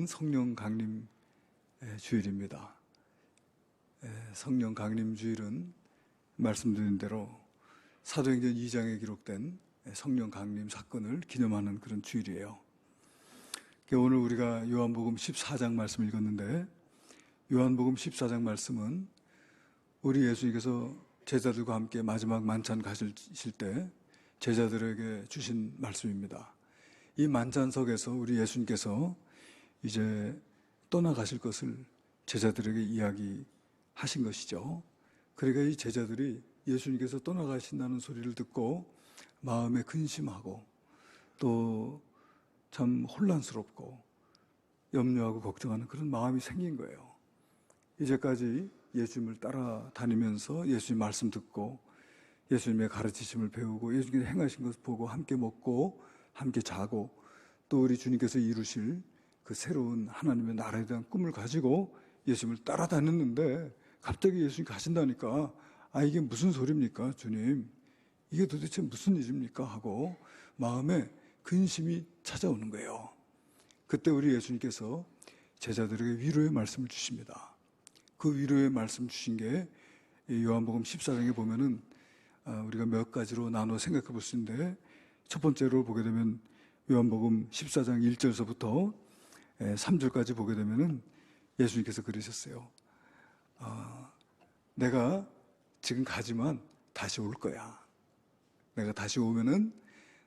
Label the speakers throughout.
Speaker 1: 성령 강림 주일입니다. 성령 강림 주일은 말씀드린 대로 사도행전 2장에 기록된 성령 강림 사건을 기념하는 그런 주일이에요. 오늘 우리가 요한복음 14장 말씀을 읽었는데, 요한복음 14장 말씀은 우리 예수님께서 제자들과 함께 마지막 만찬 가실 때 제자들에게 주신 말씀입니다. 이 만찬석에서 우리 예수님께서 이제 떠나가실 것을 제자들에게 이야기하신 것이죠. 그러니까 이 제자들이 예수님께서 떠나가신다는 소리를 듣고 마음에 근심하고 또 참 혼란스럽고 염려하고 걱정하는 그런 마음이 생긴 거예요. 이제까지 예수님을 따라다니면서 예수님 말씀 듣고 예수님의 가르치심을 배우고 예수님께서 행하신 것을 보고 함께 먹고 함께 자고 또 우리 주님께서 이루실 그 새로운 하나님의 나라에 대한 꿈을 가지고 예수님을 따라다녔는데 갑자기 예수님 가신다니까 이게 무슨 소리입니까 주님, 이게 도대체 무슨 일입니까 하고 마음에 근심이 찾아오는 거예요. 그때 우리 예수님께서 제자들에게 위로의 말씀을 주십니다. 그 위로의 말씀 주신 게 요한복음 14장에 보면은 우리가 몇 가지로 나눠 생각해 볼 수 있는데, 첫 번째로 보게 되면 요한복음 14장 1절서부터 3절까지 보게 되면은 예수님께서 그러셨어요. 내가 지금 가지만 다시 올 거야. 내가 다시 오면은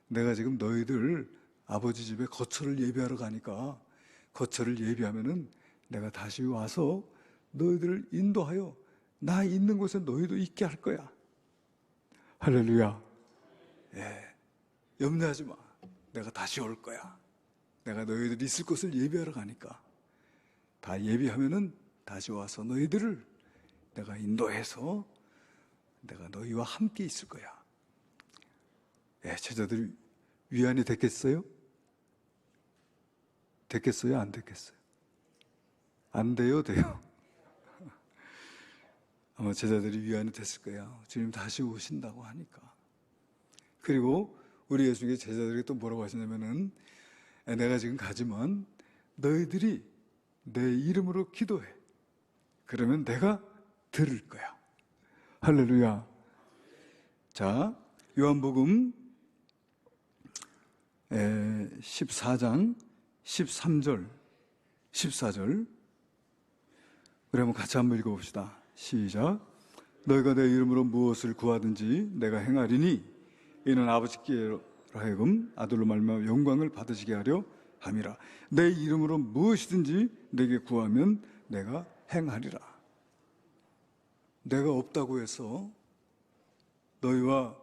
Speaker 1: 내가 지금 너희들 아버지 집에 거처를 예비하러 가니까 거처를 예비하면은 내가 다시 와서 너희들을 인도하여 나 있는 곳에 너희도 있게 할 거야. 할렐루야. 염려하지 마. 내가 다시 올 거야. 내가 너희들 있을 곳을 예비하러 가니까 다 예비하면은 다시 와서 너희들을 내가 인도해서 내가 너희와 함께 있을 거야. 제자들이 위안이 됐겠어요? 됐겠어요? 안 됐겠어요? 안 돼요? 돼요? 아마 제자들이 위안이 됐을 거예요. 주님 다시 오신다고 하니까. 그리고 우리 예수님께 제자들이 또 뭐라고 하시냐면은 내가 지금 가지만 너희들이 내 이름으로 기도해. 그러면 내가 들을 거야. 할렐루야. 자, 요한복음 14장 13절 14절 우리 한번 같이 한번 읽어봅시다. 시작. 너희가 내 이름으로 무엇을 구하든지 내가 행하리니 이는 아버지께로 하여금 아들로 말미암아 영광을 받으시게 하려 함이라. 내 이름으로 무엇이든지 내게 구하면 내가 행하리라. 내가 없다고 해서 너희와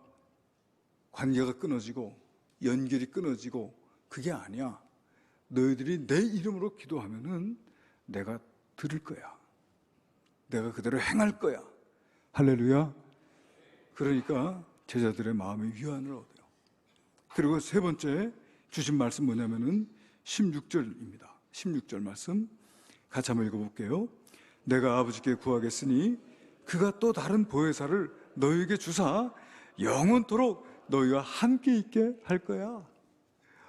Speaker 1: 관계가 끊어지고 연결이 끊어지고 그게 아니야. 너희들이 내 이름으로 기도하면은 내가 들을 거야. 내가 그대로 행할 거야. 할렐루야. 그러니까 제자들의 마음의 위안을 얻어요. 그리고 세 번째 주신 말씀 뭐냐면은 16절입니다. 16절 말씀 같이 한번 읽어볼게요. 내가 아버지께 구하겠으니 그가 또 다른 보혜사를 너희에게 주사 영원토록 너희와 함께 있게 할 거야.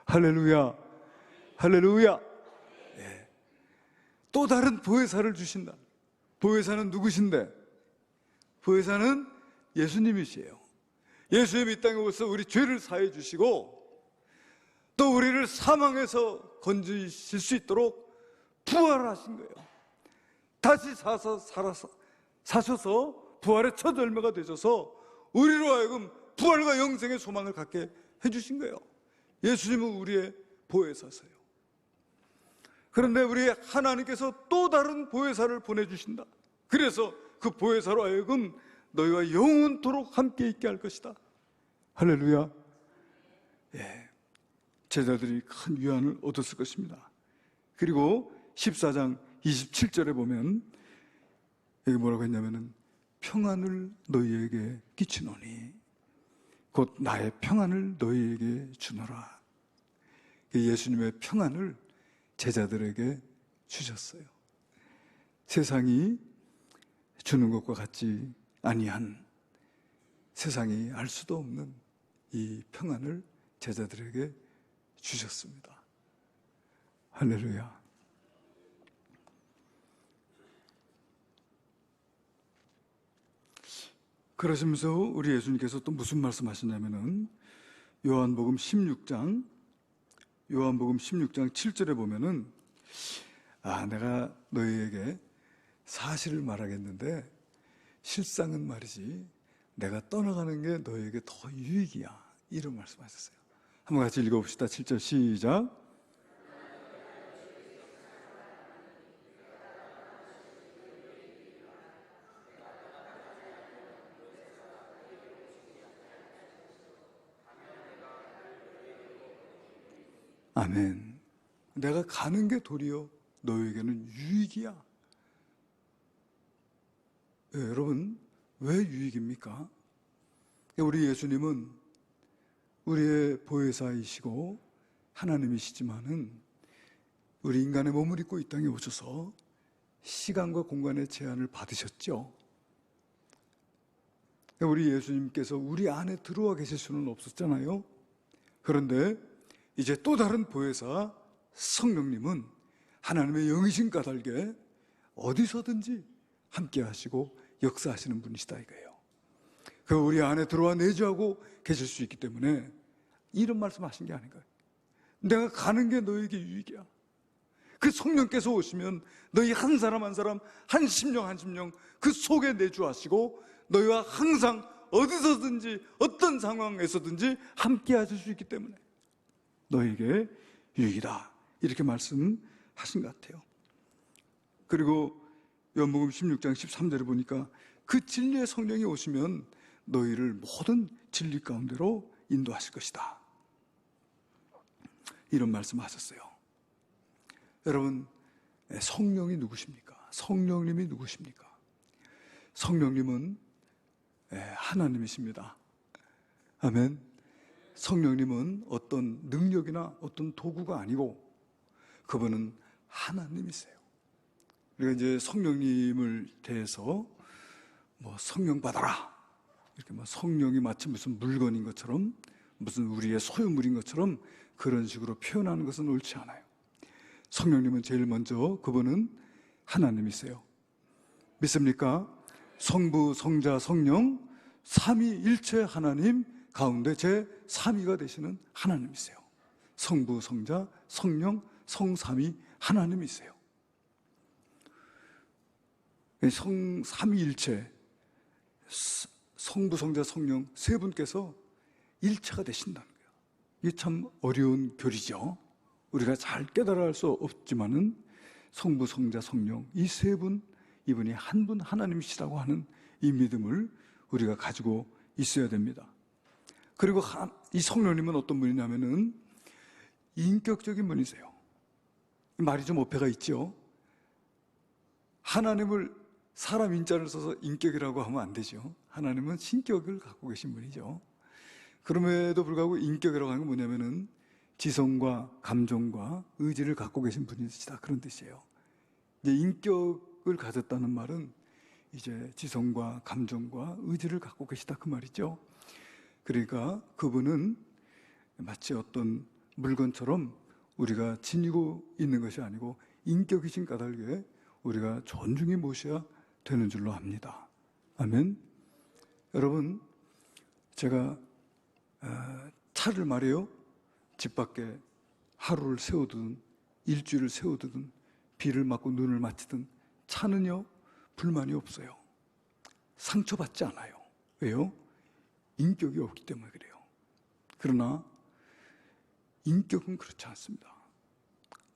Speaker 1: 할렐루야. 할렐루야. 또 다른 보혜사를 주신다. 보혜사는 누구신데? 보혜사는 예수님이시에요. 예수님이 이 땅에 오셔서 우리 죄를 사해 주시고 또 우리를 사망에서 건지실 수 있도록 부활하신 거예요. 다시 사셔서 부활의 첫 열매가 되셔서 우리로 하여금 부활과 영생의 소망을 갖게 해주신 거예요. 예수님은 우리의 보혜사세요. 그런데 우리 하나님께서 또 다른 보혜사를 보내주신다. 그래서 그 보혜사로 하여금 너희와 영원토록 함께 있게 할 것이다. 할렐루야. 제자들이 큰 위안을 얻었을 것입니다. 그리고 14장 27절에 보면 여기 뭐라고 했냐면은 평안을 너희에게 끼치노니 곧 나의 평안을 너희에게 주노라. 예수님의 평안을 제자들에게 주셨어요. 세상이 주는 것과 같지 아니한, 세상이 알 수도 없는 이 평안을 제자들에게 주셨습니다. 할렐루야. 그러시면서 우리 예수님께서 또 무슨 말씀하시냐면은 요한복음 16장 7절에 보면은 내가 너희에게 사실을 말하겠는데 실상은 말이지 내가 떠나가는 게 너희에게 더 유익이야. 이런 말씀하셨어요. 한번 같이 읽어봅시다. 7절 시작. 아멘. 내가 가는 게 도리어 너에게는 유익이야. 여러분, 왜 유익입니까? 우리 예수님은 우리의 보혜사이시고 하나님이시지만은 우리 인간의 몸을 입고 이 땅에 오셔서 시간과 공간의 제한을 받으셨죠. 우리 예수님께서 우리 안에 들어와 계실 수는 없었잖아요. 그런데 이제 또 다른 보혜사 성령님은 하나님의 영이신 까닭에 어디서든지 함께 하시고 역사하시는 분이시다 이거예요. 그 우리 안에 들어와 내주하고 계실 수 있기 때문에 이런 말씀하신 게 아닌가요? 내가 가는 게 너에게 유익이야. 그 성령께서 오시면 너희 한 사람 한 사람 한 심령 그 속에 내주하시고 너희와 항상 어디서든지 어떤 상황에서든지 함께 하실 수 있기 때문에 너에게 유익이다 이렇게 말씀하신 것 같아요. 그리고 요한복음 16장 13절에 보니까 그 진리의 성령이 오시면 너희를 모든 진리 가운데로 인도하실 것이다 이런 말씀하셨어요. 여러분, 성령이 누구십니까? 성령님이 누구십니까? 성령님은 하나님이십니다. 아멘. 성령님은 어떤 능력이나 어떤 도구가 아니고 그분은 하나님이세요. 우리가 이제 성령님을 대해서 성령 받아라 이렇게 성령이 마치 무슨 물건인 것처럼 무슨 우리의 소유물인 것처럼 그런 식으로 표현하는 것은 옳지 않아요. 성령님은 제일 먼저 그분은 하나님이세요. 믿습니까? 성부, 성자, 성령 삼위일체 하나님 가운데 제 3위가 되시는 하나님이세요. 성부, 성자, 성령, 성삼위 하나님이세요. 삼위일체 성부, 성자, 성령 세 분께서 일체가 되신다는 거예요. 이게 참 어려운 교리죠. 우리가 잘 깨달아 할 수 없지만은 성부, 성자, 성령 이 세 분, 이분이 한 분 하나님이시라고 하는 이 믿음을 우리가 가지고 있어야 됩니다. 그리고 이 성령님은 어떤 분이냐면은 인격적인 분이세요. 말이 좀 어폐가 있죠. 하나님을 사람 인자를 써서 인격이라고 하면 안 되죠. 하나님은 신격을 갖고 계신 분이죠. 그럼에도 불구하고 인격이라고 하는 건 뭐냐면은 지성과 감정과 의지를 갖고 계신 분이시다 그런 뜻이에요. 이제 인격을 가졌다는 말은 이제 지성과 감정과 의지를 갖고 계시다 그 말이죠. 그러니까 그분은 마치 어떤 물건처럼 우리가 지니고 있는 것이 아니고 인격이신 까닭에 우리가 존중히 모셔야 되는 줄로 압니다. 아멘. 여러분, 제가 차를 말이에요. 집 밖에 하루를 세우든 일주일을 세우든 비를 맞고 눈을 맞히든 차는요 불만이 없어요. 상처받지 않아요. 왜요? 인격이 없기 때문에 그래요. 그러나 인격은 그렇지 않습니다.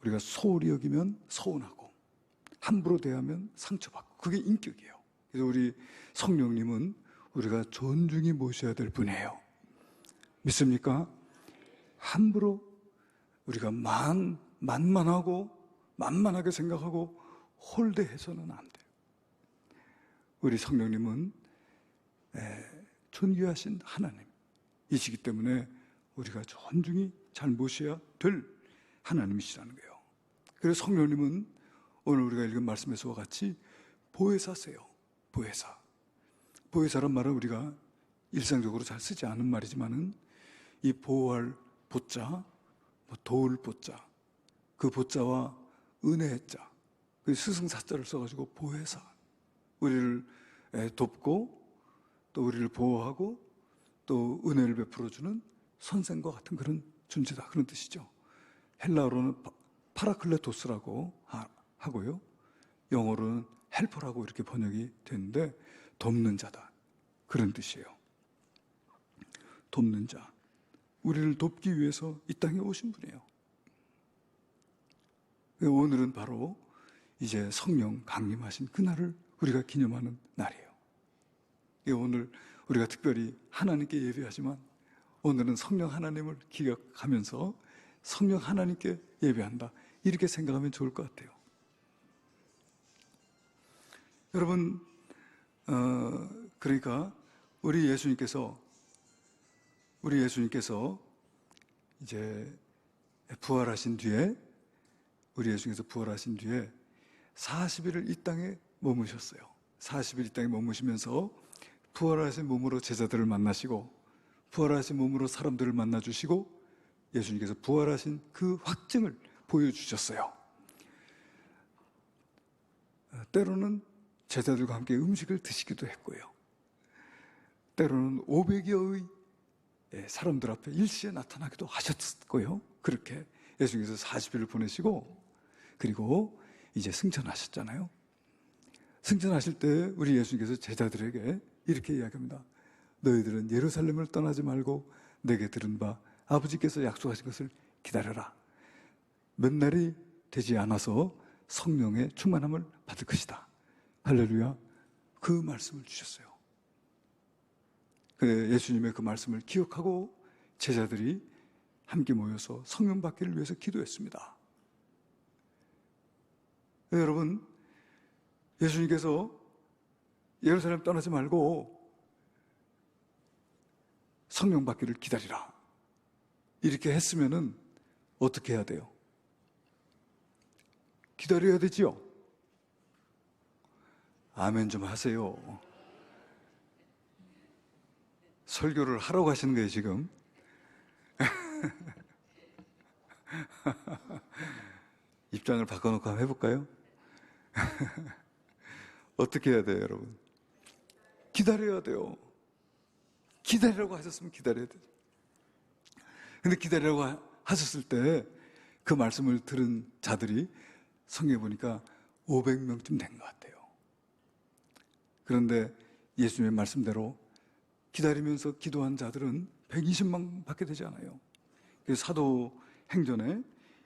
Speaker 1: 우리가 소홀히 여기면 서운하고 함부로 대하면 상처받고 그게 인격이에요. 그래서 우리 성령님은 우리가 존중히 모셔야 될 분이에요. 믿습니까? 함부로 우리가 만만하고 만만하게 생각하고 홀대해서는 안 돼요. 우리 성령님은 존귀하신 하나님이시기 때문에 우리가 존중히 잘 모셔야 될 하나님이시라는 거예요. 그래서 성령님은 오늘 우리가 읽은 말씀에서와 같이 보혜사세요. 보혜사. 보혜사란 말은 우리가 일상적으로 잘 쓰지 않은 말이지만은 이 보호할 보자, 도울 보자, 그 보자와 은혜의 자, 그 스승사자를 써가지고 보혜사, 우리를 돕고 또 우리를 보호하고 또 은혜를 베풀어주는 선생과 같은 그런 존재다, 그런 뜻이죠. 헬라어로는 파라클레토스라고 하고요, 영어로는 헬퍼라고 이렇게 번역이 되는데 돕는 자다, 그런 뜻이에요. 돕는 자, 우리를 돕기 위해서 이 땅에 오신 분이에요. 오늘은 바로 이제 성령 강림하신 그날을 우리가 기념하는 날이에요. 오늘 우리가 특별히 하나님께 예배하지만 오늘은 성령 하나님을 기억하면서 성령 하나님께 예배한다, 이렇게 생각하면 좋을 것 같아요. 여러분, 그러니까 우리 예수님께서 이제 부활하신 뒤에, 우리 예수님께서 부활하신 뒤에 40일을 이 땅에 머무셨어요. 40일 이 땅에 머무시면서 부활하신 몸으로 제자들을 만나시고, 부활하신 몸으로 사람들을 만나주시고, 예수님께서 부활하신 그 확증을 보여주셨어요. 때로는 제자들과 함께 음식을 드시기도 했고요, 때로는 500여의 사람들 앞에 일시에 나타나기도 하셨고요. 그렇게 예수님께서 40일을 보내시고, 그리고 이제 승천하셨잖아요. 승천하실 때 우리 예수님께서 제자들에게 이렇게 이야기합니다. 너희들은 예루살렘을 떠나지 말고 내게 들은 바 아버지께서 약속하신 것을 기다려라. 몇 날이 되지 않아서 성령의 충만함을 받을 것이다. 할렐루야. 그 말씀을 주셨어요. 예수님의 그 말씀을 기억하고 제자들이 함께 모여서 성령 받기를 위해서 기도했습니다. 여러분, 예수님께서 예루살렘 떠나지 말고 성령 받기를 기다리라, 이렇게 했으면은 어떻게 해야 돼요? 기다려야 되지요. 아멘 좀 하세요. 설교를 하러 가시는 거예요, 지금? 입장을 바꿔놓고 한번 해볼까요? 어떻게 해야 돼요, 여러분? 기다려야 돼요. 기다리라고 하셨으면 기다려야 돼요. 근데 기다리라고 하셨을 때 그 말씀을 들은 자들이 성경에 보니까 500명쯤 된 것 같아요. 그런데 예수님의 말씀대로 기다리면서 기도한 자들은 120만 밖에 되지 않아요. 사도행전에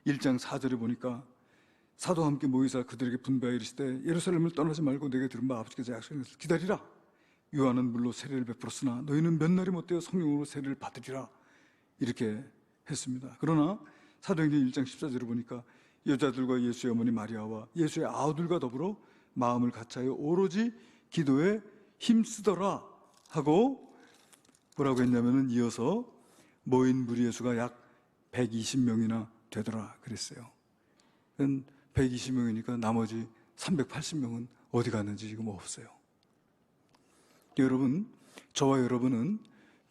Speaker 1: 1장 4절에 보니까 사도와 함께 모이사 그들에게 분배하여 이르시되 예루살렘을 떠나지 말고 내게 들은 바 아버지께서 약속하신 것을 기다리라. 요한은 물로 세례를 베풀었으나 너희는 몇 날이 못되어 성령으로 세례를 받으리라, 이렇게 했습니다. 그러나 사도행전 1장 14절에 보니까 여자들과 예수의 어머니 마리아와 예수의 아우들과 더불어 마음을 같이하여 오로지 기도에 힘쓰더라 하고 뭐라고 했냐면은 이어서 모인 무리의 수가 약 120명이나 되더라 그랬어요. 120명이니까 나머지 380명은 어디 갔는지 지금 없어요. 여러분, 저와 여러분은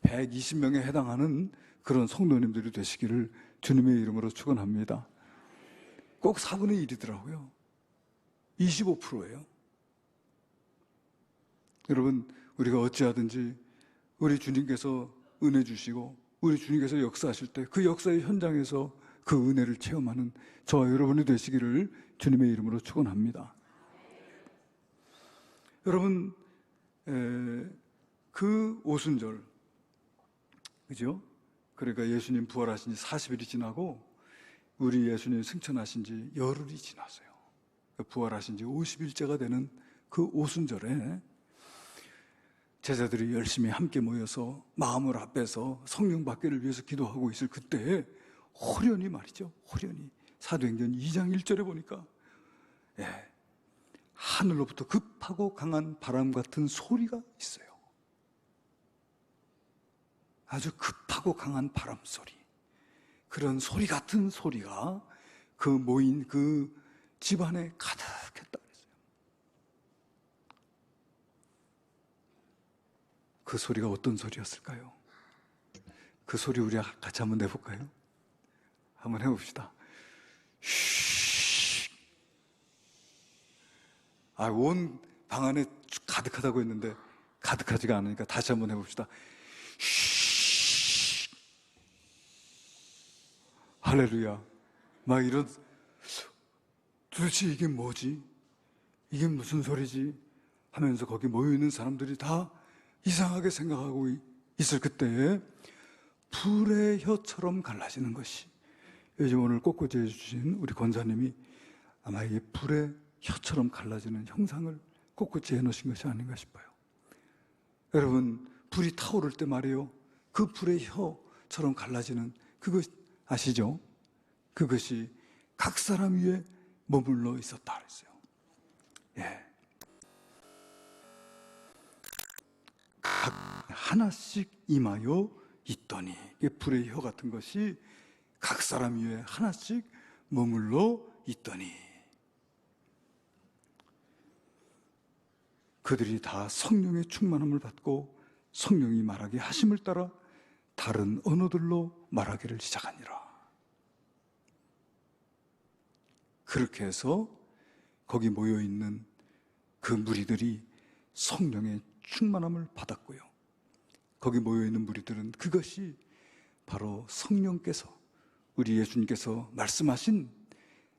Speaker 1: 120명에 해당하는 그런 성도님들이 되시기를 주님의 이름으로 축원합니다. 꼭 4분의 1이더라고요. 25%예요. 여러분, 우리가 어찌하든지 우리 주님께서 은혜 주시고 우리 주님께서 역사하실 때 그 역사의 현장에서 그 은혜를 체험하는 저와 여러분이 되시기를 주님의 이름으로 축원합니다. 여러분, 그 오순절, 그죠? 그러니까 예수님 부활하신 지 40일이 지나고 우리 예수님 승천하신 지 열흘이 지났어요. 부활하신 지 50일째가 되는 그 오순절에 제자들이 열심히 함께 모여서 마음을 합해서 성령 받기를 위해서 기도하고 있을 그때에 호련히 말이죠. 호련히 사도행전 2장 1절에 보니까 하늘로부터 급하고 강한 바람 같은 소리가 있어요. 아주 급하고 강한 바람 소리. 그런 소리 같은 소리가 그 모인 그 집안에 가득했다 그랬어요. 그 소리가 어떤 소리였을까요? 그 소리 우리 같이 한번 내볼까요? 한번 해봅시다. 쉬. 온 방 안에 가득하다고 했는데 가득하지가 않으니까 다시 한번 해봅시다. 쉬. 할렐루야. 막 이런, 도대체 이게 뭐지? 이게 무슨 소리지? 하면서 거기 모여있는 사람들이 다 이상하게 생각하고 있을 그때에 불의 혀처럼 갈라지는 것이, 요즘 오늘 꽃꽂이 해주신 우리 권사님이 아마 이게 불의 혀처럼 갈라지는 형상을 꽃꽂이 해놓으신 것이 아닌가 싶어요. 여러분, 불이 타오를 때 말이에요, 그 불의 혀처럼 갈라지는 그것 아시죠? 그것이 각 사람 위에 머물러 있었다 그랬어요. 예. 각 하나씩 임하여 있더니, 이게 불의 혀 같은 것이 각 사람 위에 하나씩 머물러 있더니, 그들이 다 성령의 충만함을 받고 성령이 말하게 하심을 따라 다른 언어들로 말하기를 시작하니라. 그렇게 해서 거기 모여있는 그 무리들이 성령의 충만함을 받았고요, 거기 모여있는 무리들은 그것이 바로 성령께서, 우리 예수님께서 말씀하신,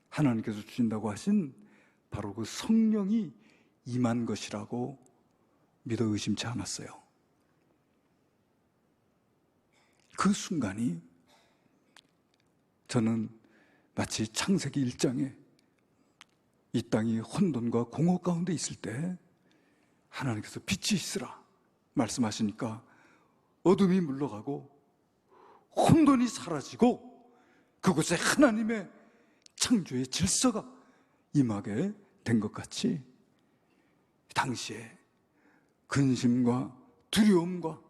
Speaker 1: 하나님께서 주신다고 하신 바로 그 성령이 임한 것이라고 믿어 의심치 않았어요. 그 순간이 저는 마치 창세기 1장에 이 땅이 혼돈과 공허 가운데 있을 때 하나님께서 빛이 있으라 말씀하시니까 어둠이 물러가고 혼돈이 사라지고 그곳에 하나님의 창조의 질서가 임하게 된 것 같이, 당시에 근심과 두려움과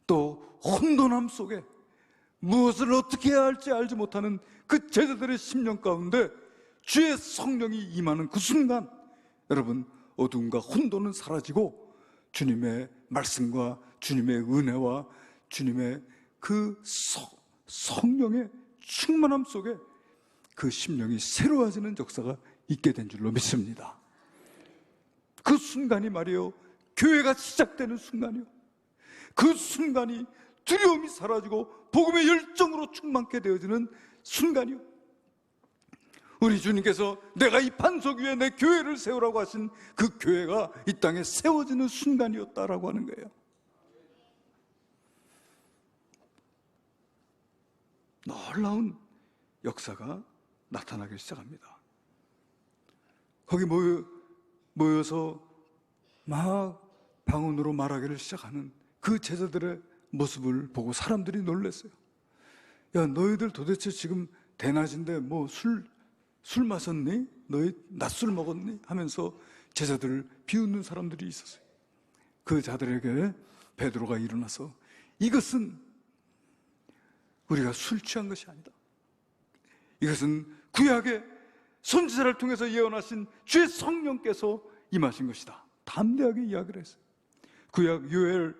Speaker 1: 또 혼돈함 속에 무엇을 어떻게 해야 할지 알지 못하는 그 제자들의 심령 가운데 주의 성령이 임하는 그 순간, 여러분, 어둠과 혼돈은 사라지고 주님의 말씀과 주님의 은혜와 주님의 그 성령의 충만함 속에 그 심령이 새로워지는 역사가 있게 된 줄로 믿습니다. 그 순간이 말이에요, 교회가 시작되는 순간이요, 그 순간이 두려움이 사라지고 복음의 열정으로 충만케 되어지는 순간이요, 우리 주님께서 내가 이 반석 위에 내 교회를 세우라고 하신 그 교회가 이 땅에 세워지는 순간이었다라고 하는 거예요. 놀라운 역사가 나타나기 시작합니다. 거기 모여서 막 방언으로 말하기를 시작하는 그 제자들의 모습을 보고 사람들이 놀랐어요. 야, 너희들 도대체 지금 대낮인데 뭐 술 마셨니? 너희 낮술 먹었니? 하면서 제자들을 비웃는 사람들이 있었어요. 그 자들에게 베드로가 일어나서 이것은 우리가 술 취한 것이 아니다. 이것은 구약의 선지자를 통해서 예언하신 주의 성령께서 임하신 것이다. 담대하게 이야기를 했어요. 구약 요엘서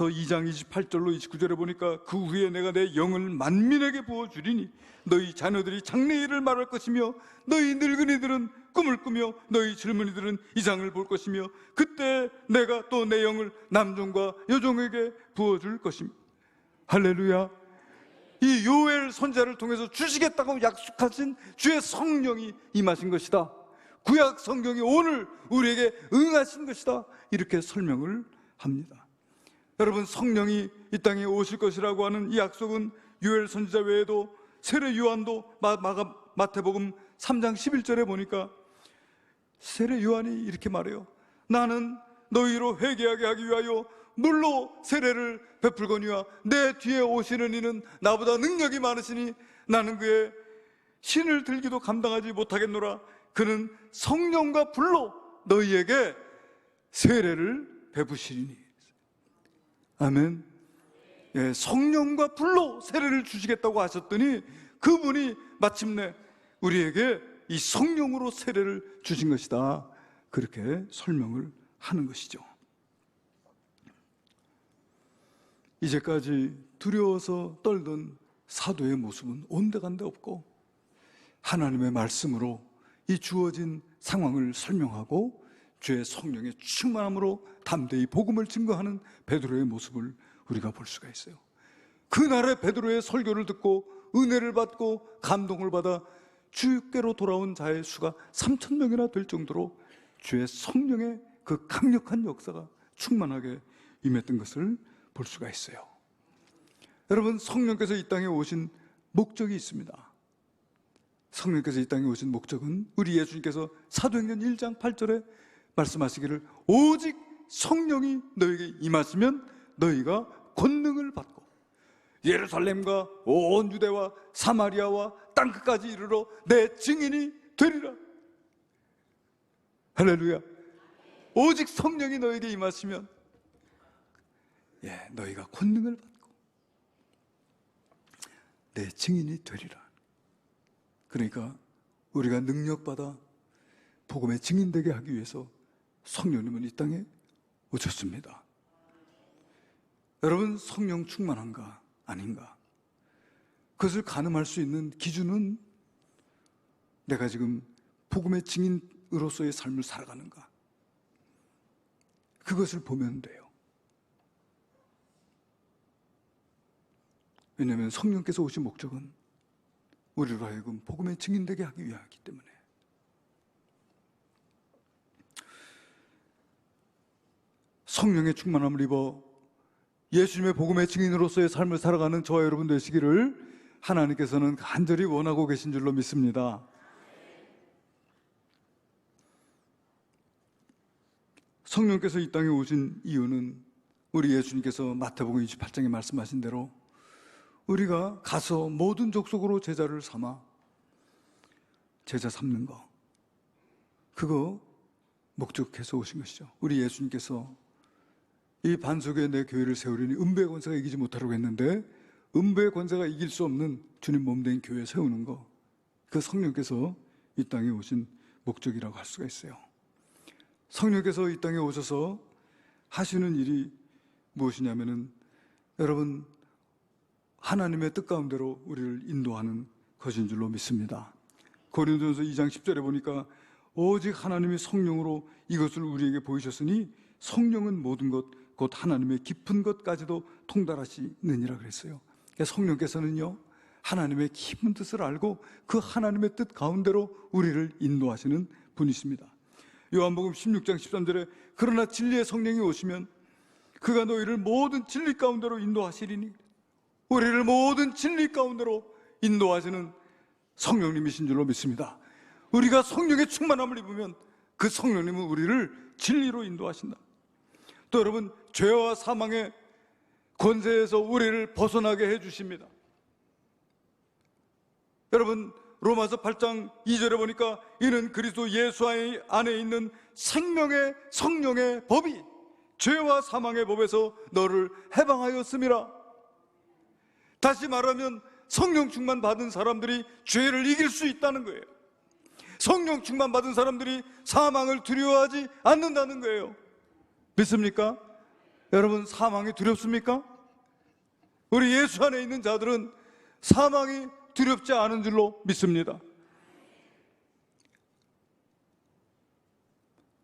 Speaker 1: 2장 28절로 29절에 보니까 그 후에 내가 내 영을 만민에게 부어주리니 너희 자녀들이 장래일을 말할 것이며 너희 늙은이들은 꿈을 꾸며 너희 젊은이들은 이상을 볼 것이며 그때 내가 또 내 영을 남종과 여종에게 부어줄 것입니다. 할렐루야. 이 요엘 선지자를 통해서 주시겠다고 약속하신 주의 성령이 임하신 것이다. 구약 성경이 오늘 우리에게 응하신 것이다. 이렇게 설명을 합니다. 여러분, 성령이 이 땅에 오실 것이라고 하는 이 약속은 요엘 선지자 외에도 세례 요한도 마태복음 3장 11절에 보니까 세례 요한이 이렇게 말해요. 나는 너희로 회개하게 하기 위하여 물로 세례를 베풀거니와 내 뒤에 오시는 이는 나보다 능력이 많으시니 나는 그의 신을 들기도 감당하지 못하겠노라. 그는 성령과 불로 너희에게 세례를 베푸시리니. 아멘. 예, 성령과 불로 세례를 주시겠다고 하셨더니 그분이 마침내 우리에게 이 성령으로 세례를 주신 것이다. 그렇게 설명을 하는 것이죠. 이제까지 두려워서 떨던 사도의 모습은 온데간데 없고 하나님의 말씀으로 이 주어진 상황을 설명하고 주의 성령의 충만함으로 담대히 복음을 증거하는 베드로의 모습을 우리가 볼 수가 있어요. 그날의 베드로의 설교를 듣고 은혜를 받고 감동을 받아 주께로 돌아온 자의 수가 3,000명이나 될 정도로 주의 성령의 그 강력한 역사가 충만하게 임했던 것을 볼 수가 있어요. 여러분, 성령께서 이 땅에 오신 목적이 있습니다. 성령께서 이 땅에 오신 목적은 우리 예수님께서 사도행전 1장 8절에 말씀하시기를 오직 성령이 너에게 임하시면 너희가 권능을 받고 예루살렘과 온 유대와 사마리아와 땅끝까지 이르러 내 증인이 되리라. 할렐루야. 오직 성령이 너에게 임하시면 너희가 권능을 받고 내 증인이 되리라. 그러니까 우리가 능력받아 복음의 증인되게 하기 위해서 성령님은 이 땅에 오셨습니다. 여러분, 성령 충만한가 아닌가? 그것을 가늠할 수 있는 기준은 내가 지금 복음의 증인으로서의 삶을 살아가는가? 그것을 보면 돼요. 왜냐하면 성령께서 오신 목적은 우리로 하여금 복음의 증인되게 하기 위하기 때문에. 성령의 충만함을 입어 예수님의 복음의 증인으로서의 삶을 살아가는 저와 여러분 되시기를 하나님께서는 간절히 원하고 계신 줄로 믿습니다. 성령께서 이 땅에 오신 이유는 우리 예수님께서 마태복음 28장에 말씀하신 대로 우리가 가서 모든 족속으로 제자를 삼아 제자 삼는 거, 그거 목적해서 오신 것이죠. 우리 예수님께서 이 반석에 내 교회를 세우리니 음부의 권세가 이기지 못하라고 했는데 음부의 권세가 이길 수 없는 주님 몸된 교회 세우는 거, 그 성령께서 이 땅에 오신 목적이라고 할 수가 있어요. 성령께서 이 땅에 오셔서 하시는 일이 무엇이냐면은 여러분, 하나님의 뜻 가운데로 우리를 인도하는 것인 줄로 믿습니다. 고린도전서 2장 10절에 보니까 오직 하나님이 성령으로 이것을 우리에게 보이셨으니 성령은 모든 것 곧 하나님의 깊은 것까지도 통달하시느니라 그랬어요. 그러니까 성령께서는요, 하나님의 깊은 뜻을 알고 그 하나님의 뜻 가운데로 우리를 인도하시는 분이십니다. 요한복음 16장 13절에 그러나 진리의 성령이 오시면 그가 너희를 모든 진리 가운데로 인도하시리니, 우리를 모든 진리 가운데로 인도하시는 성령님이신 줄로 믿습니다. 우리가 성령의 충만함을 입으면 그 성령님은 우리를 진리로 인도하신다. 또 여러분, 죄와 사망의 권세에서 우리를 벗어나게 해주십니다. 여러분, 로마서 8장 2절에 보니까 이는 그리스도 예수 안에 있는 생명의 성령의 법이 죄와 사망의 법에서 너를 해방하였음이라. 다시 말하면 성령 충만 받은 사람들이 죄를 이길 수 있다는 거예요. 성령 충만 받은 사람들이 사망을 두려워하지 않는다는 거예요. 믿습니까? 여러분, 사망이 두렵습니까? 우리 예수 안에 있는 자들은 사망이 두렵지 않은 줄로 믿습니다.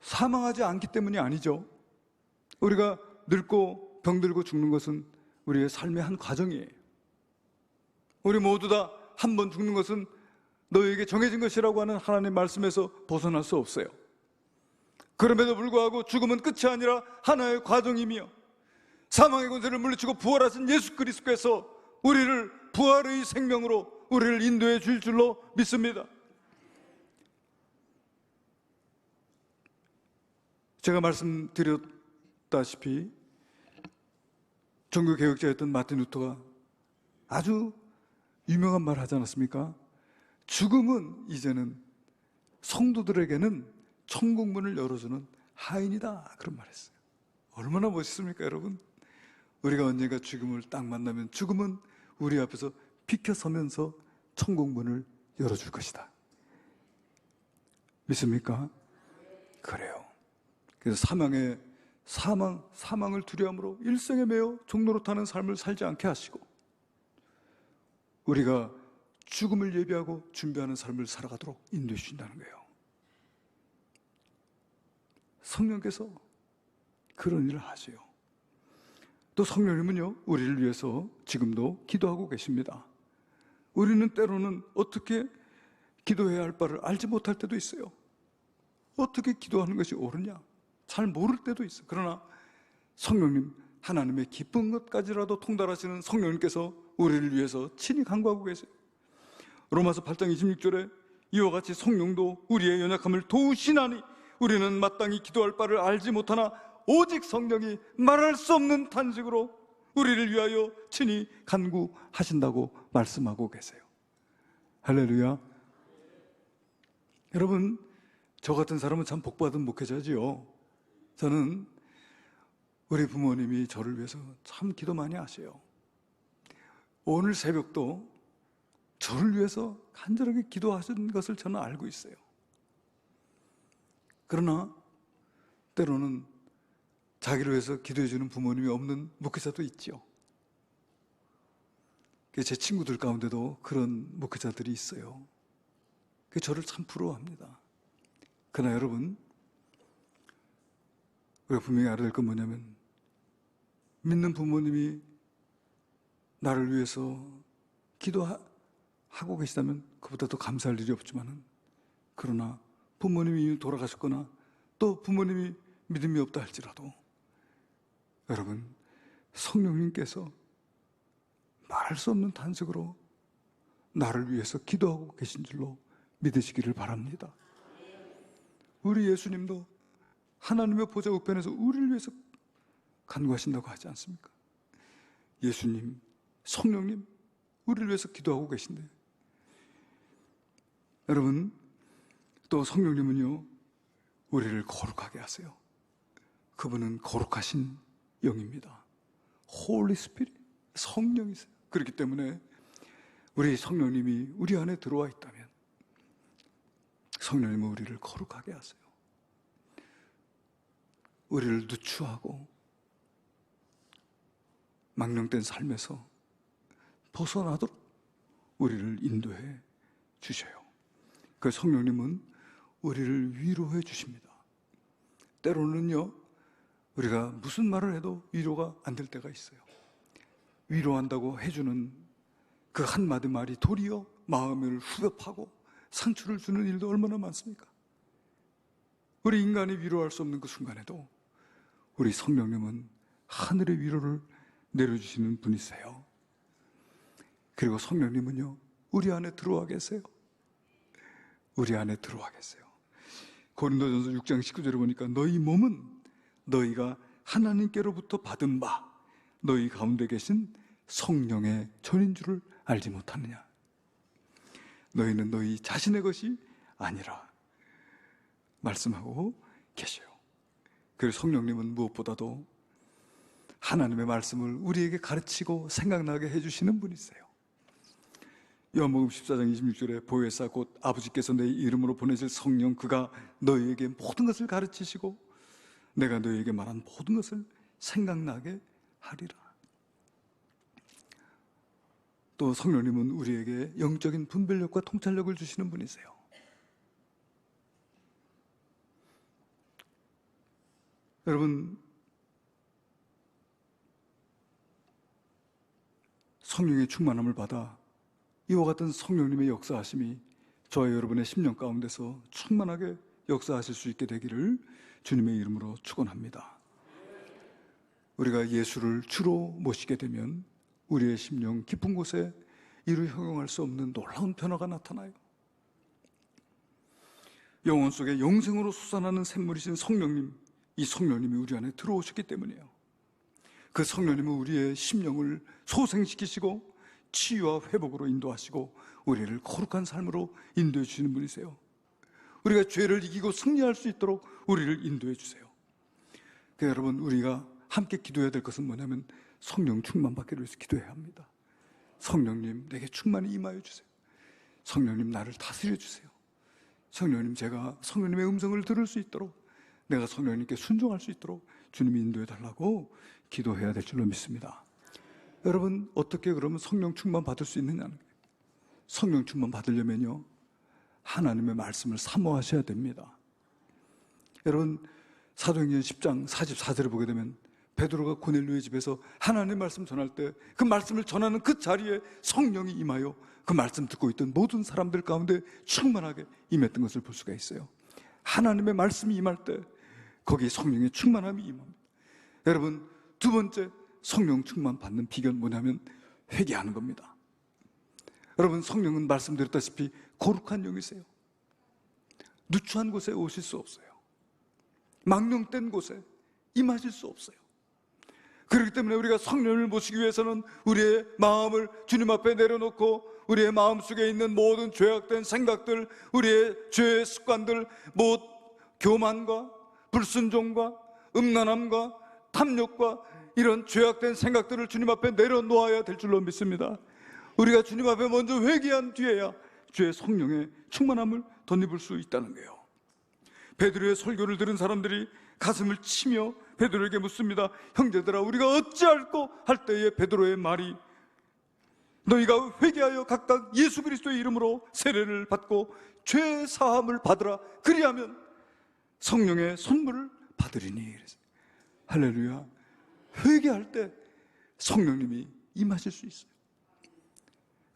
Speaker 1: 사망하지 않기 때문이 아니죠. 우리가 늙고 병들고 죽는 것은 우리의 삶의 한 과정이에요. 우리 모두 다 한 번 죽는 것은 너에게 정해진 것이라고 하는 하나님의 말씀에서 벗어날 수 없어요. 그럼에도 불구하고 죽음은 끝이 아니라 하나의 과정이며 사망의 권세를 물리치고 부활하신 예수 그리스도께서 우리를 부활의 생명으로 우리를 인도해 줄 줄로 믿습니다. 제가 말씀드렸다시피 종교개혁자였던 마틴 루터가 아주 유명한 말 하지 않았습니까? 죽음은 이제는 성도들에게는 천국문을 열어주는 하인이다, 그런 말 했어요. 얼마나 멋있습니까, 여러분? 우리가 언젠가 죽음을 딱 만나면 죽음은 우리 앞에서 비켜서면서 천국문을 열어줄 것이다. 믿습니까? 그래요. 그래서 사망을 두려움으로 일생에 매여 종노릇하는 삶을 살지 않게 하시고 우리가 죽음을 예비하고 준비하는 삶을 살아가도록 인도해 주신다는 거예요. 성령께서 그런 일을 하세요. 또 성령님은요, 우리를 위해서 지금도 기도하고 계십니다. 우리는 때로는 어떻게 기도해야 할 바를 알지 못할 때도 있어요. 어떻게 기도하는 것이 옳으냐 잘 모를 때도 있어요. 그러나 성령님, 하나님의 기쁜 것까지라도 통달하시는 성령님께서 우리를 위해서 친히 간구하고 계세요. 로마서 8장 26절에 이와 같이 성령도 우리의 연약함을 도우시나니 우리는 마땅히 기도할 바를 알지 못하나 오직 성령이 말할 수 없는 탄식으로 우리를 위하여 친히 간구하신다고 말씀하고 계세요. 할렐루야. 여러분, 저 같은 사람은 참 복받은 목회자지요. 저는 우리 부모님이 저를 위해서 참 기도 많이 하세요. 오늘 새벽도 저를 위해서 간절하게 기도하신 것을 저는 알고 있어요. 그러나 때로는 자기를 위해서 기도해 주는 부모님이 없는 목회자도 있죠. 제 친구들 가운데도 그런 목회자들이 있어요. 저를 참 부러워합니다. 그러나 여러분, 우리가 분명히 알아야 될 건 뭐냐면, 믿는 부모님이 나를 위해서 기도하고 계시다면 그보다 더 감사할 일이 없지만은, 그러나 부모님이 이미 돌아가셨거나 또 부모님이 믿음이 없다 할지라도 여러분, 성령님께서 말할 수 없는 탄식으로 나를 위해서 기도하고 계신 줄로 믿으시기를 바랍니다. 우리 예수님도 하나님의 보좌 우편에서 우리를 위해서 간구하신다고 하지 않습니까? 예수님, 성령님, 우리를 위해서 기도하고 계신데, 여러분, 또 성령님은요, 우리를 거룩하게 하세요. 그분은 거룩하신 영입니다. 홀리 스피릿, 성령이세요. 그렇기 때문에 우리 성령님이 우리 안에 들어와 있다면 성령님은 우리를 거룩하게 하세요. 우리를 누추하고 망령된 삶에서 벗어나도록 우리를 인도해 주셔요. 그 성령님은 우리를 위로해 주십니다. 때로는요, 우리가 무슨 말을 해도 위로가 안 될 때가 있어요. 위로한다고 해주는 그 한마디 말이 도리어 마음을 후벼파고 상처를 주는 일도 얼마나 많습니까? 우리 인간이 위로할 수 없는 그 순간에도 우리 성령님은 하늘의 위로를 내려주시는 분이세요. 그리고 성령님은요, 우리 안에 들어와 계세요. 우리 안에 들어와 계세요. 고린도전서 6장 19절에 보니까 너희 몸은 너희가 하나님께로부터 받은 바 너희 가운데 계신 성령의 전인 줄을 알지 못하느냐. 너희는 너희 자신의 것이 아니라 말씀하고 계셔요. 그리고 성령님은 무엇보다도 하나님의 말씀을 우리에게 가르치고 생각나게 해주시는 분이세요. 요한복음 14장 26절에 보혜사 곧 아버지께서 내 이름으로 보내실 성령 그가 너희에게 모든 것을 가르치시고 내가 너희에게 말한 모든 것을 생각나게 하리라. 또 성령님은 우리에게 영적인 분별력과 통찰력을 주시는 분이세요. 여러분, 성령의 충만함을 받아 이와 같은 성령님의 역사하심이 저와 여러분의 심령 가운데서 충만하게 역사하실 수 있게 되기를 주님의 이름으로 축원합니다. 우리가 예수를 주로 모시게 되면 우리의 심령 깊은 곳에 이루 형용할 수 없는 놀라운 변화가 나타나요. 영혼 속에 영생으로 솟아나는 샘물이신 성령님, 이 성령님이 우리 안에 들어오셨기 때문이에요. 그 성령님은 우리의 심령을 소생시키시고 치유와 회복으로 인도하시고 우리를 거룩한 삶으로 인도해 주시는 분이세요. 우리가 죄를 이기고 승리할 수 있도록 우리를 인도해 주세요. 그러니까 여러분, 우리가 함께 기도해야 될 것은 뭐냐면 성령 충만 받기 위해서 기도해야 합니다. 성령님, 내게 충만히 임하여 주세요. 성령님, 나를 다스려 주세요. 성령님, 제가 성령님의 음성을 들을 수 있도록, 내가 성령님께 순종할 수 있도록 주님이 인도해 달라고 기도해야 될 줄로 믿습니다. 여러분, 어떻게 그러면 성령 충만 받을 수 있느냐는 거예요. 성령 충만 받으려면요, 하나님의 말씀을 사모하셔야 됩니다. 여러분, 사도행전 10장 44절에 보게 되면 베드로가 고넬료의 집에서 하나님의 말씀 전할 때 그 말씀을 전하는 그 자리에 성령이 임하여 그 말씀 듣고 있던 모든 사람들 가운데 충만하게 임했던 것을 볼 수가 있어요. 하나님의 말씀이 임할 때 거기에 성령의 충만함이 임합니다. 여러분, 두 번째 성령 충만 받는 비결은 뭐냐면 회개하는 겁니다. 여러분, 성령은 말씀드렸다시피 거룩한 영이세요. 누추한 곳에 오실 수 없어요. 망령된 곳에 임하실 수 없어요. 그렇기 때문에 우리가 성령을 모시기 위해서는 우리의 마음을 주님 앞에 내려놓고 우리의 마음속에 있는 모든 죄악된 생각들, 우리의 죄의 습관들, 교만과 불순종과 음란함과 탐욕과 이런 죄악된 생각들을 주님 앞에 내려놓아야 될 줄로 믿습니다. 우리가 주님 앞에 먼저 회개한 뒤에야 주의 성령의 충만함을 덧입을 수 있다는 거예요. 베드로의 설교를 들은 사람들이 가슴을 치며 베드로에게 묻습니다. 형제들아, 우리가 어찌할꼬 할 때에 베드로의 말이 너희가 회개하여 각각 예수 그리스도의 이름으로 세례를 받고 죄 사함을 받으라. 그리하면 성령의 선물을 받으리니. 할렐루야. 회개할 때 성령님이 임하실 수 있어요.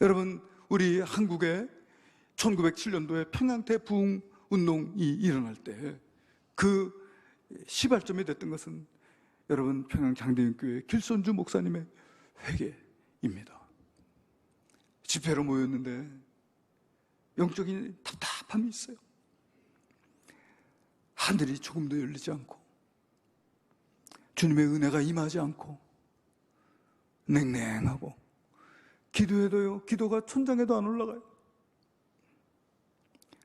Speaker 1: 여러분, 우리 한국에 1907년도에 평양태 부흥 운동이 일어날 때 그 시발점이 됐던 것은 여러분 평양 장대인교회 길손주 목사님의 회개입니다. 집회로 모였는데 영적인 답답함이 있어요. 하늘이 조금도 열리지 않고 주님의 은혜가 임하지 않고 냉랭하고 기도해도요, 기도가 천장에도 안 올라가요.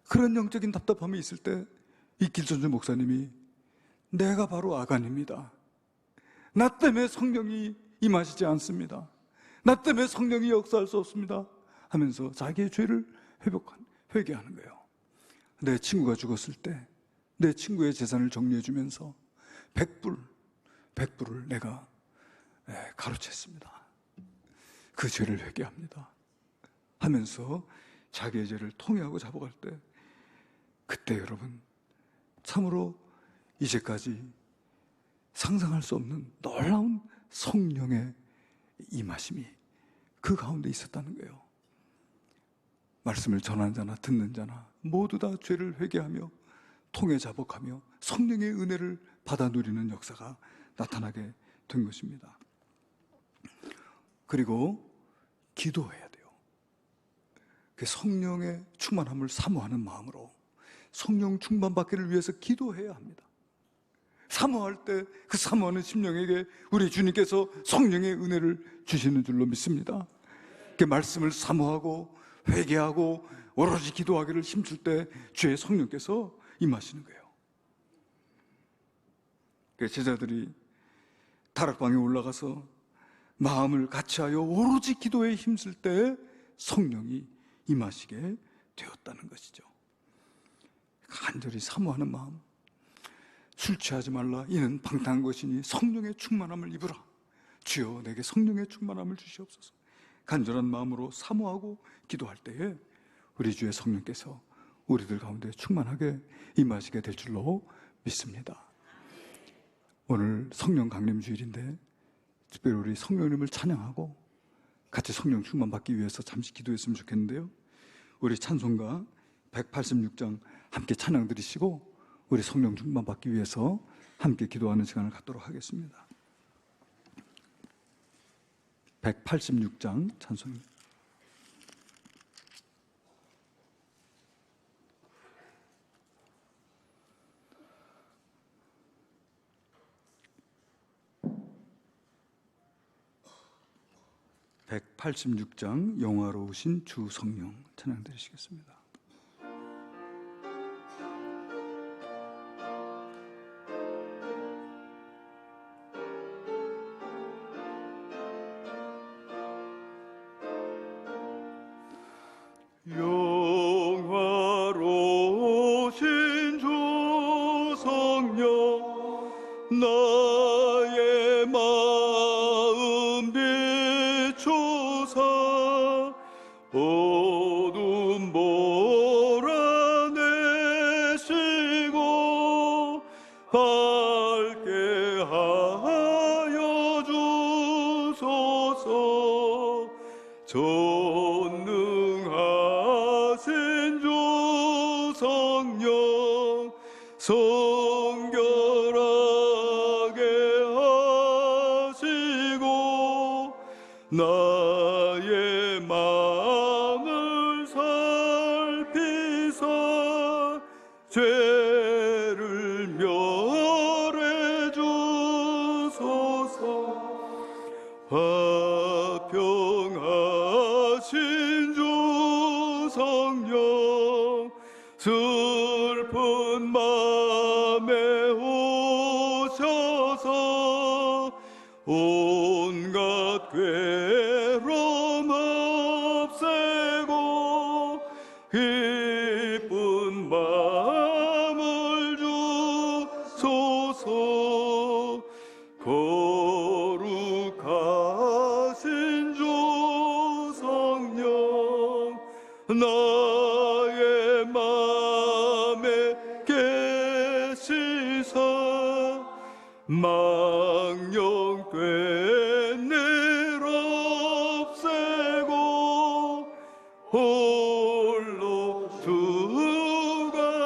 Speaker 1: 그런 영적인 답답함이 있을 때 이 길손주 목사님이 내가 바로 아간입니다. 나 때문에 성령이 임하시지 않습니다. 나 때문에 성령이 역사할 수 없습니다 하면서 자기의 죄를 회개하는 거예요. 내 친구가 죽었을 때 내 친구의 재산을 정리해 주면서 100불을 내가 가로챘습니다. 그 죄를 회개합니다 하면서 자기의 죄를 통회하고 잡아갈 때, 그때 여러분 참으로 이제까지 상상할 수 없는 놀라운 성령의 임하심이 그 가운데 있었다는 거예요. 말씀을 전하는 자나 듣는 자나 모두 다 죄를 회개하며 통회 자복하며 성령의 은혜를 받아 누리는 역사가 나타나게 된 것입니다. 그리고 기도해야 돼요. 그 성령의 충만함을 사모하는 마음으로 성령 충만받기를 위해서 기도해야 합니다. 사모할 때 그 사모하는 심령에게 우리 주님께서 성령의 은혜를 주시는 줄로 믿습니다. 그 말씀을 사모하고 회개하고 오로지 기도하기를 힘쓸 때 주의 성령께서 임하시는 거예요. 그 제자들이 다락방에 올라가서 마음을 같이하여 오로지 기도에 힘쓸 때 성령이 임하시게 되었다는 것이죠. 간절히 사모하는 마음, 술 취하지 말라, 이는 방탕한 것이니 성령의 충만함을 입으라. 주여 내게 성령의 충만함을 주시옵소서. 간절한 마음으로 사모하고 기도할 때에 우리 주의 성령께서 우리들 가운데 충만하게 임하시게 될 줄로 믿습니다. 오늘 성령 강림 주일인데 특별히 우리 성령님을 찬양하고 같이 성령 충만 받기 위해서 잠시 기도했으면 좋겠는데요. 우리 찬송가 186장 함께 찬양 드리시고 우리 성령 충만 받기 위해서 함께 기도하는 시간을 갖도록 하겠습니다. 186장 찬송입니다. (186장) 영화로우신 주 성령 찬양 드리시겠습니다.
Speaker 2: 영화로우신 주 성령 나의 마음 비추사 어둠 몰아내시고 밝게 하여 주소서. 전능하신 주 성령 성결하게 하시고 나의 마음을 살피사 죄를 멸해 주소서. 화평하신 주 성령 슬픈 맘에 오셔서 온갖 괴로움 없애고 기쁜 마음을 주소서. 거룩하신 주 성령 나의 맘에 계시사 망령된 일 없애고 홀로 주관하소서.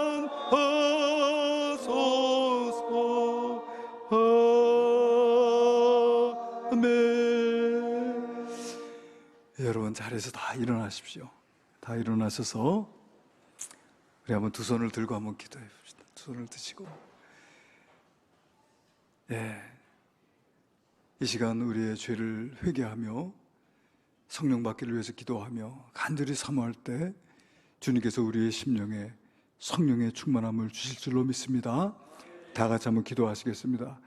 Speaker 2: 아멘.
Speaker 1: 여러분 자리에서 다 일어나십시오. 다 일어나셔서 우리 한번 두 손을 들고 한번 기도해 봅시다. 두 손을 드시고, 이 시간 우리의 죄를 회개하며 성령 받기를 위해서 기도하며 간절히 사모할 때 주님께서 우리의 심령에 성령의 충만함을 주실 줄로 믿습니다. 다 같이 한번 기도하시겠습니다.